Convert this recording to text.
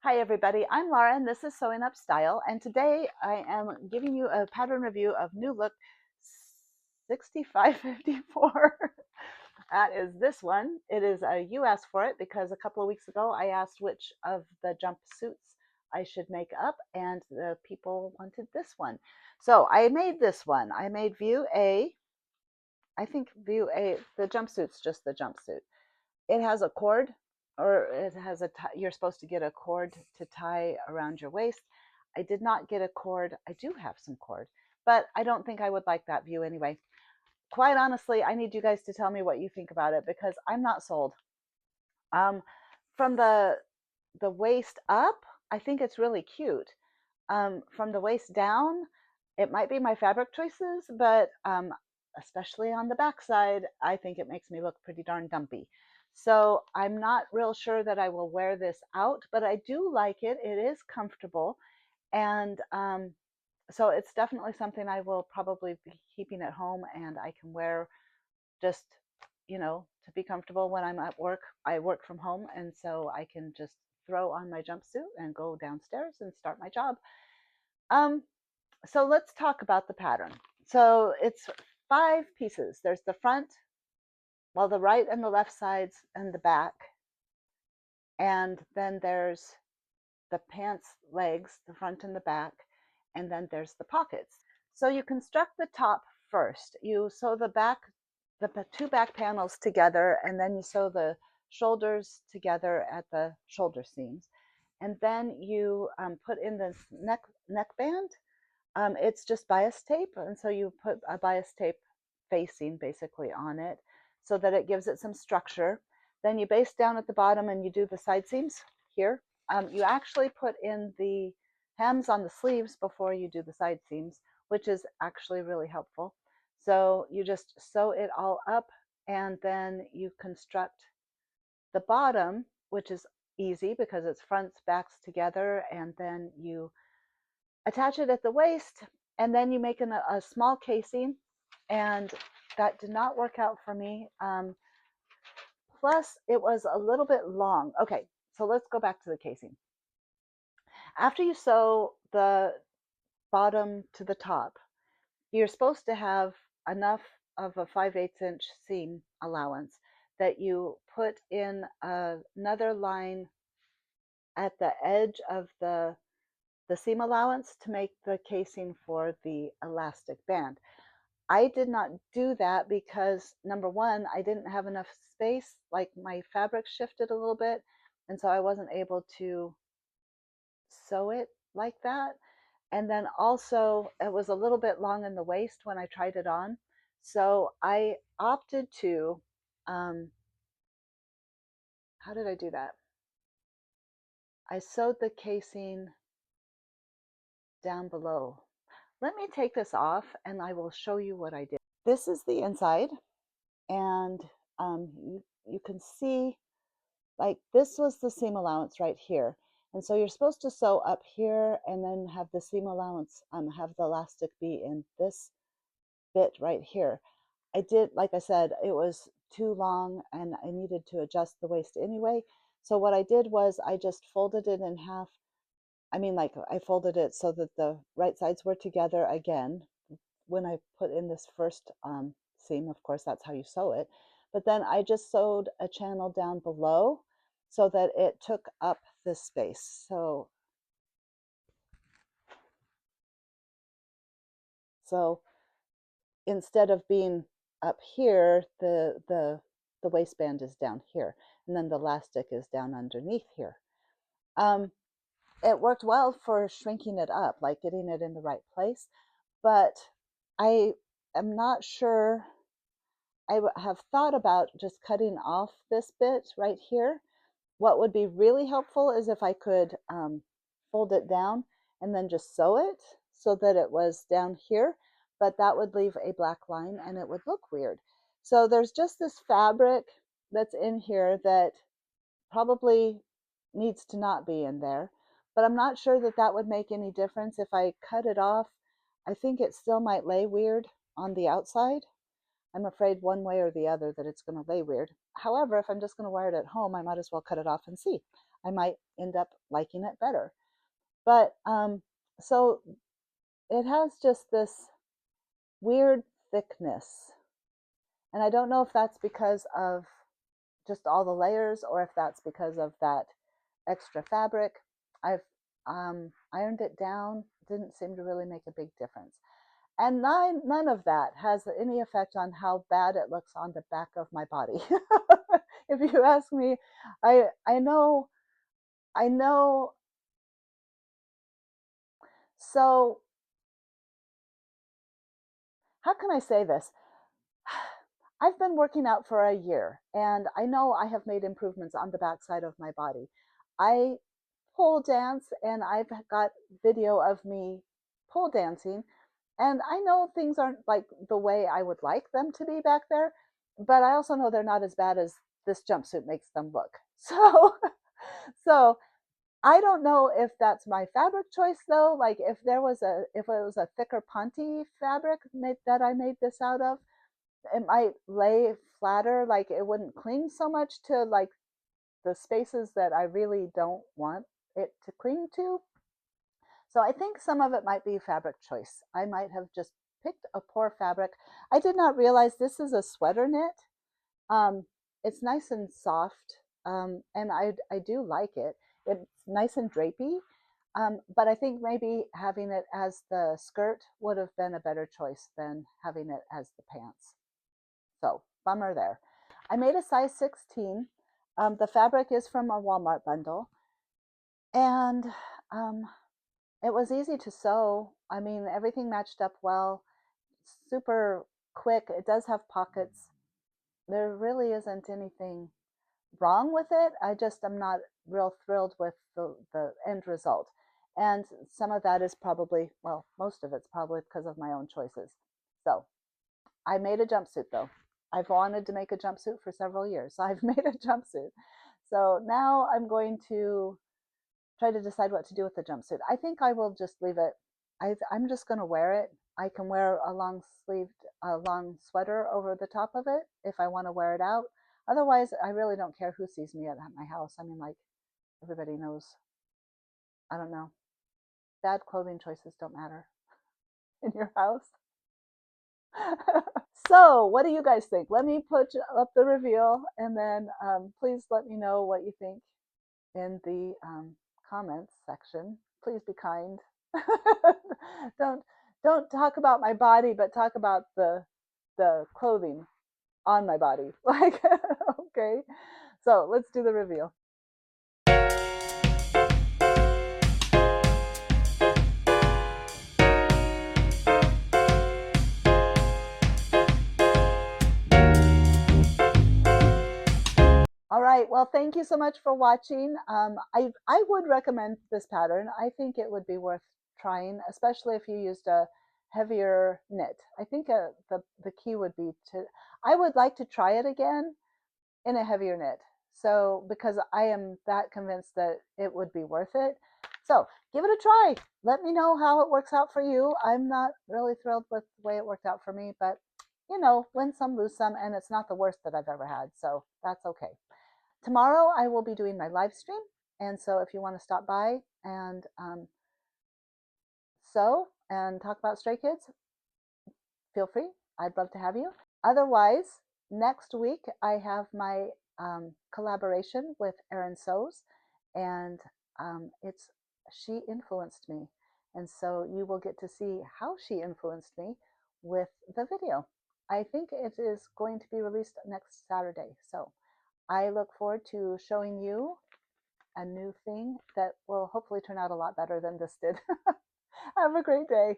Hi everybody, I'm Laura and this is Sewing Up Style, and today I am giving you a pattern review of New Look 6554. That is this one. You asked for it because a couple of weeks ago I asked which of the jumpsuits I should make up, and the people wanted this one. So I made this one. I made View A. I think View A, the jumpsuit's just the jumpsuit. It has a cord, or it has you're supposed to get a cord to tie around your waist. I did not get a cord. I do have some cord, but I don't think I would like that view anyway. Quite honestly, I need you guys to tell me what you think about it because I'm not sold. From the waist up, I think it's really cute. From the waist down, it might be my fabric choices, but especially on the back side, I think it makes me look pretty darn dumpy. So I'm not real sure that I will wear this out, but I do like it. It is comfortable. And so it's definitely something I will probably be keeping at home, and I can wear just, to be comfortable when I'm at work. I work from home, and so I can just throw on my jumpsuit and go downstairs and start my job. Um, so let's talk about the pattern. So it's 5 pieces. There's the front, well, the right and the left sides and the back. And then there's the pants legs, the front and the back. And then there's the pockets. So you construct the top first. You sew the 2 back panels together, and then you sew the shoulders together at the shoulder seams. And then you put in this neckband. It's just bias tape, and so you put a bias tape facing basically on it so that it gives it some structure. Then you baste down at the bottom and you do the side seams here. You actually put in the hems on the sleeves before you do the side seams, which is actually really helpful. So you just sew it all up, and then you construct the bottom, which is easy because it's fronts, backs together, and then you attach it at the waist, and then you make a small casing, and that did not work out for me. Plus, it was a little bit long. Okay, so let's go back to the casing. After you sew the bottom to the top, you're supposed to have enough of a 5/8 inch seam allowance that you put in another line at the edge of the seam allowance to make the casing for the elastic band. I did not do that because, number one, I didn't have enough space. Like, my fabric shifted a little bit, and so I wasn't able to sew it like that. And then also, it was a little bit long in the waist when I tried it on. So I opted to, how did I do that? I sewed the casing down below. Let me take this off and I will show you what I did. This is the inside, and you can see, like, this was the seam allowance right here. And so you're supposed to sew up here and then have the seam allowance, have the elastic be in this bit right here. I did, like I said, it was too long and I needed to adjust the waist anyway. So what I did was I just folded it in half. I mean, like, I folded it so that the right sides were together again. When I put in this first seam, of course, that's how you sew it. But then I just sewed a channel down below so that it took up this space. So instead of being up here, the waistband is down here, and then the elastic is down underneath here. It worked well for shrinking it up, like getting it in the right place, but I am not sure. I have thought about just cutting off this bit right here. What would be really helpful is if I could fold it down and then just sew it so that it was down here, but that would leave a black line and it would look weird. So there's just this fabric that's in here that probably needs to not be in there, but I'm not sure that that would make any difference. If I cut it off, I think it still might lay weird on the outside. I'm afraid one way or the other that it's going to lay weird. However, if I'm just going to wear it at home, I might as well cut it off and see. I might end up liking it better. But so it has just this weird thickness. And I don't know if that's because of just all the layers or if that's because of that extra fabric. I've ironed it down, didn't seem to really make a big difference. And none of that has any effect on how bad it looks on the back of my body. If you ask me, I know, I know. So how can I say this? I've been working out for a year and I know I have made improvements on the backside of my body. I pole dance and I've got video of me pole dancing, and I know things aren't like the way I would like them to be back there, but I also know they're not as bad as this jumpsuit makes them look. So I don't know if that's my fabric choice though. Like if it was a thicker ponte fabric that I made this out of, it might lay flatter, like it wouldn't cling so much to like the spaces that I really don't want it to cling to. So I think some of it might be fabric choice. I might have just picked a poor fabric. I did not realize this is a sweater knit. Um, it's nice and soft, and I do like it. It's nice and drapey, but I think maybe having it as the skirt would have been a better choice than having it as the pants. So bummer there. I made a size 16. The fabric is from a Walmart bundle, and um, it was easy to sew. I mean, everything matched up well, super quick. It does have pockets. There really isn't anything wrong with it. I just am not real thrilled with the end result. And some of that is probably, well, most of it's probably because of my own choices. So I made a jumpsuit though. I've wanted to make a jumpsuit for several years. So I've made a jumpsuit. So now I'm going to try to decide what to do with the jumpsuit. I think I will just leave it. I'm just going to wear it. I can wear a long sweater over the top of it if I want to wear it out. Otherwise, I really don't care who sees me at my house. I mean, like, everybody knows. I don't know. Bad clothing choices don't matter in your house. So, what do you guys think? Let me put up the reveal, and then please let me know what you think in the comments section. Please be kind. don't don't talk about my body, but talk about the clothing on my body. Like, okay. So let's do the reveal. All right. Well, thank you so much for watching. I would recommend this pattern. I think it would be worth trying, especially if you used a heavier knit. I think the key would be to. I would like to try it again in a heavier knit. So because I am that convinced that it would be worth it. So give it a try. Let me know how it works out for you. I'm not really thrilled with the way it worked out for me, but win some, lose some, and it's not the worst that I've ever had. So that's okay. Tomorrow I will be doing my live stream. And so if you want to stop by and sew and talk about Stray Kids, feel free. I'd love to have you. Otherwise, next week I have my collaboration with Erin Sews, and it's she influenced me, and so you will get to see how she influenced me with the video. I think it is going to be released next Saturday, so I look forward to showing you a new thing that will hopefully turn out a lot better than this did. Have a great day.